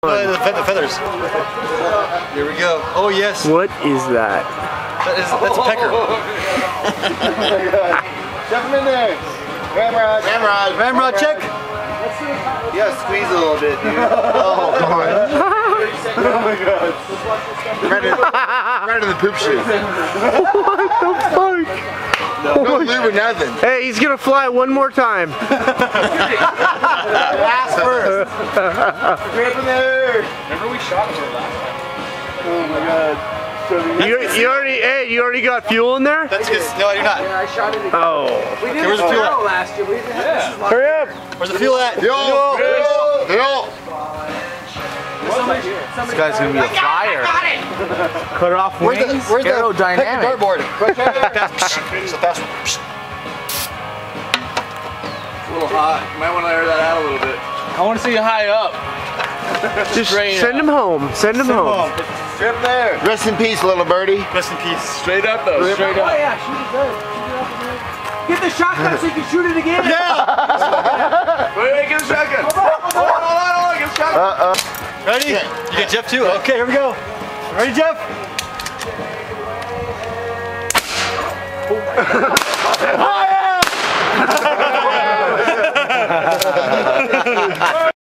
The feathers. Here we go. Oh yes. What is that? That's a pecker. Shove him in there. Ramrod. Ramrod. Ramrod check. You gotta squeeze a little bit, dude. Oh, come on. Oh my god. Right in the poop chute. What the fuck? No lube or nothing. Hey, he's gonna fly one more time. Last first. Grab in there. Remember we shot him last time? Oh my god. You already got fuel in there? That's good. No, I do not. Yeah, I shot it again. Oh. We did Where's the fuel at? last year. We didn't have this. Hurry up! Where's the fuel at? Fuel. This guy's gonna be a flyer. Cut off wings. Where's the aerodynamic? dartboard? So fast. a little hot. You might want to air that out a little bit. I want to see you high up. Just send him home. Send him home. Strip there. Rest in peace, little birdie. Rest in peace. Straight up though. Straight up. Oh yeah, shoot it good. Shoot it up in there. Get the shotgun so you can shoot it again. Yeah. Wait, get the shotgun. Hold on, get the shotgun. Ready? You get Jeff too? Okay, here we go. Ready, Jeff? Oh